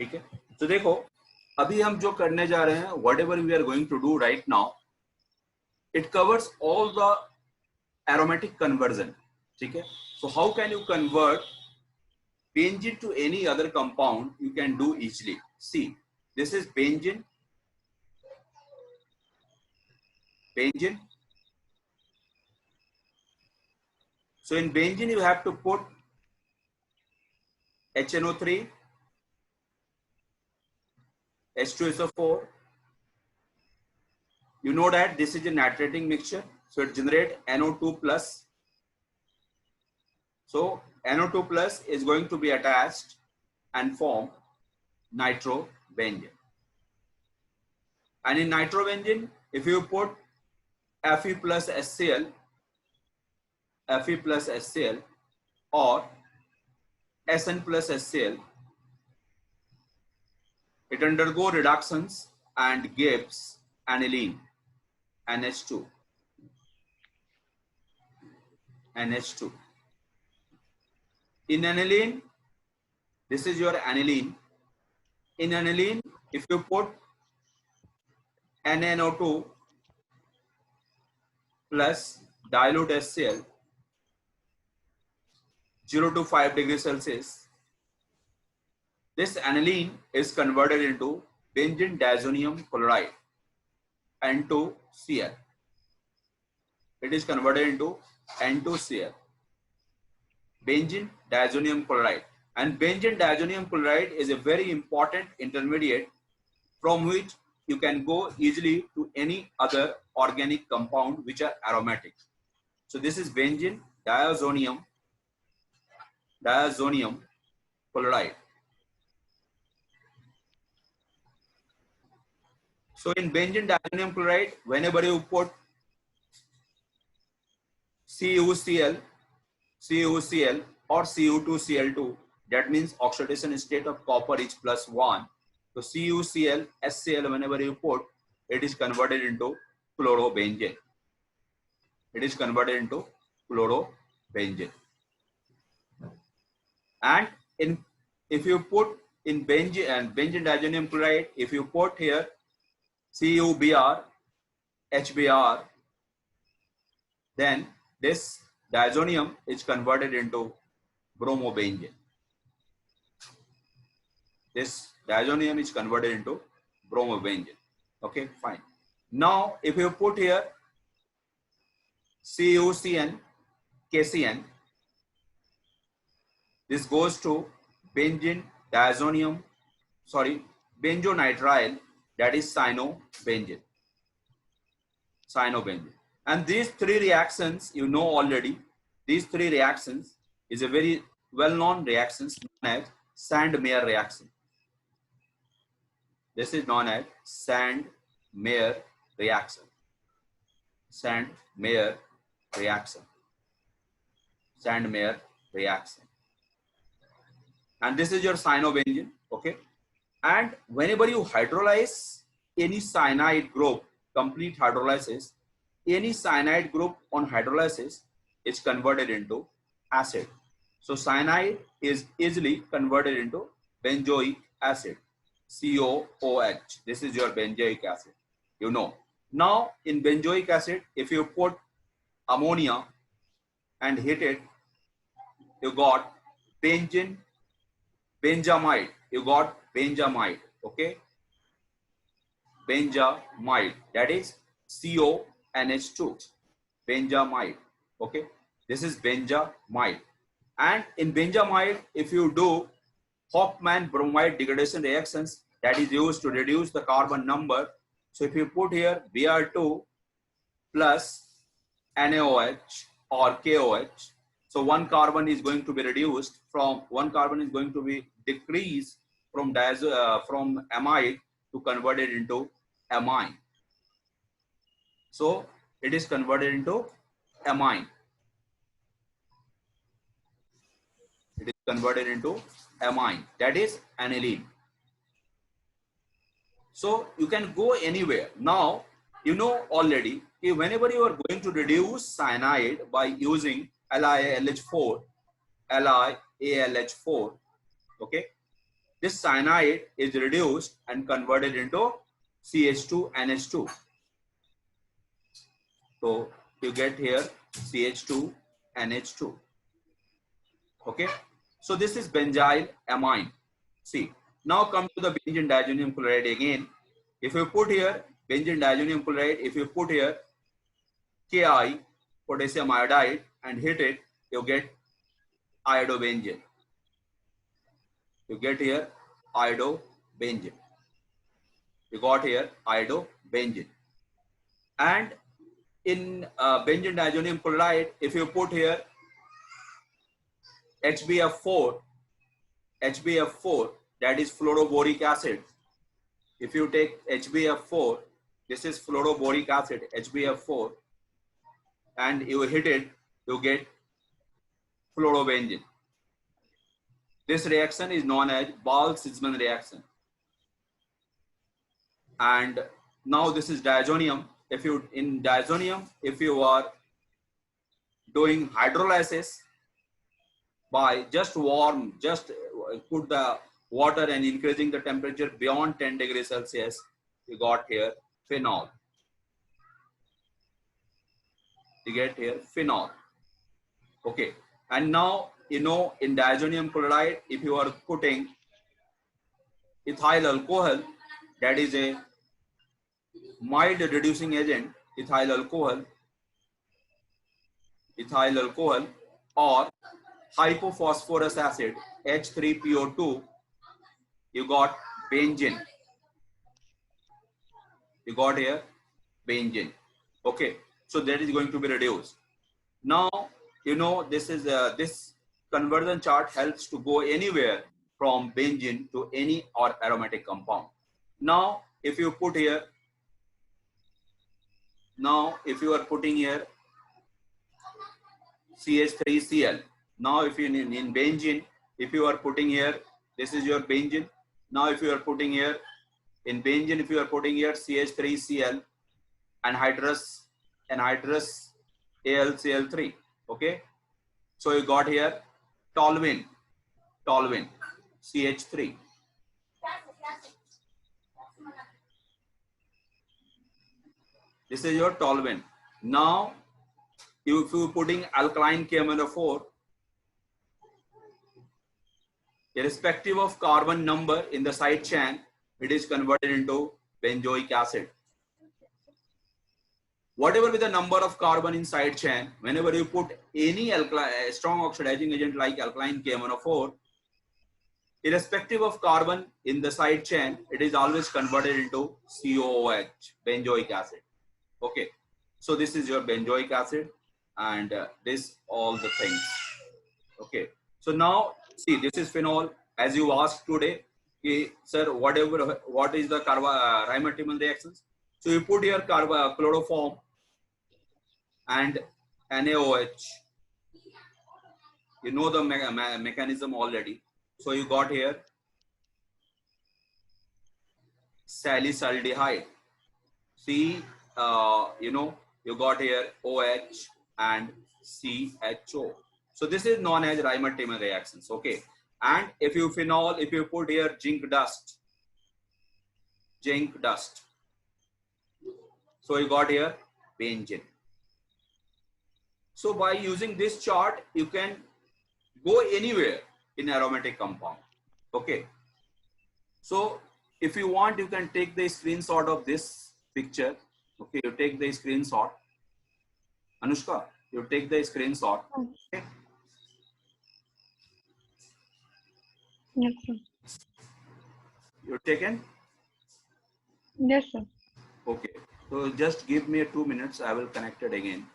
ठीक है, तो देखो अभी हम जो करने जा रहे हैं, whatever we are going to do right now, it covers all the aromatic conversion. ठीक है, so how can you convert benzene to any other compound? You can do easily. See, this is benzene. So in benzene you have to put HNO3, H2SO4. You know that this is a nitrating mixture, so it generates NO2 plus. So NO2 plus is going to be attached and form nitrobenzene. And in nitrobenzene, if you put Fe plus HCl, or Sn plus HCl, it undergo reductions and gives aniline, NH2. In aniline, this is your aniline. In aniline, if you put NaNO2 plus dilute HCl, 0 to 5 degrees Celsius, this aniline is converted into benzene diazonium chloride, N2Cl. It is converted into N2Cl, benzene diazonium chloride. And benzene diazonium chloride is a very important intermediate from which you can go easily to any other organic compound which are aromatic. So this is benzene diazonium chloride. So in benzene diazonium chloride, whenever you put CuCl or Cu2Cl2, that means oxidation state of copper is +1. So CuCl, HCl, whenever you put, it is converted into chlorobenzene. And if you put in benzene diazonium chloride, if you put here CuBr, HBr, then this diazonium is converted into bromobenzene. Okay, fine. Now, if you put here CuCN, KCN, this goes to benzonitrile, that is cyanobenzene. And these three reactions, you know already, these three reactions is a very well-known reactions known as Sand-Meyer reaction. This is known as Sand-Meyer reaction. And this is your cyanobenzene, okay? And whenever you hydrolyze any cyanide group, complete hydrolysis, any cyanide group on hydrolysis is converted into acid. So cyanide is easily converted into benzoic acid, COOH. This is your benzoic acid, you know. Now in benzoic acid, if you put ammonia and heat it, you got benzamide. Okay, benzamide, that is CONH2, benzamide. Okay, this is benzamide. And in benzamide, if you do Hofmann bromide degradation reactions, that is used to reduce the carbon number. So if you put here Br2 plus NaOH or KOH, so one carbon is going to be decreased from amide to convert it into amine. So it is converted into amine. That is aniline. So you can go anywhere. Now you know already, whenever you are going to reduce cyanide by using LiALH4, okay, this cyanide is reduced and converted into CH2NH2. So you get here CH2NH2. Okay. So this is benzyl amine. See, now come to the benzene diazonium chloride again. If you put here benzene diazonium chloride, if you put here Ki, potassium iodide, and hit it, you get iodobenzene. You get here iodobenzene. You got here iodobenzene. And in benzene diazonium chloride, if you put here HbF4, that is fluoroboric acid. If you take HbF4, this is fluoroboric acid, HbF4, and you hit it, you get fluorobenzene. This reaction is known as Ball-Sitzman reaction. And now this is diazonium. If you in diazonium, if you are doing hydrolysis by just put the water and increasing the temperature beyond 10 degrees Celsius, you got here phenol. You get here phenol. Okay. And now, you know, in diazonium chloride, if you are putting ethyl alcohol, that is a mild reducing agent, ethyl alcohol, or hypophosphorus acid, H3PO2, you got benzene. You got here benzene. Okay, so that is going to be reduced. Now, you know, this is this conversion chart helps to go anywhere from benzene to any or aromatic compound. Now, if you put here, if you are putting here CH3Cl. Now, if you in benzene, if you are putting here, this is your benzene. Now, if you are putting here in benzene, if you are putting here CH3Cl and hydrous AlCl3. Okay, so you got here toluene, CH3. This is your toluene. Now, if you putting alkaline KMnO4, irrespective of carbon number in the side chain, it is converted into benzoic acid. Whatever be the number of carbon in side chain, whenever you put any strong oxidizing agent like alkaline KMnO4, irrespective of carbon in the side chain, it is always converted into COOH, benzoic acid. Okay, so this is your benzoic acid, and this all the things. Okay, so now see, this is phenol. As you asked today, sir, what is the Riemann-Tillman reactions? So you put your chloroform and NaOH. You know the mechanism already. So you got here salicylaldehyde. See, you know, you got here OH and CHO. So this is known as Riemann-Tillman reactions. Okay, and if you phenol, if you put here zinc dust. So you got here benzene. So by using this chart, you can go anywhere in aromatic compound. Okay. So if you want, you can take the screenshot of this picture. Okay, you take the screenshot. Anushka, you take the screenshot. Okay. Yes, sir. You're taken? Yes, sir. Okay. So just give me 2 minutes. I will connect it again.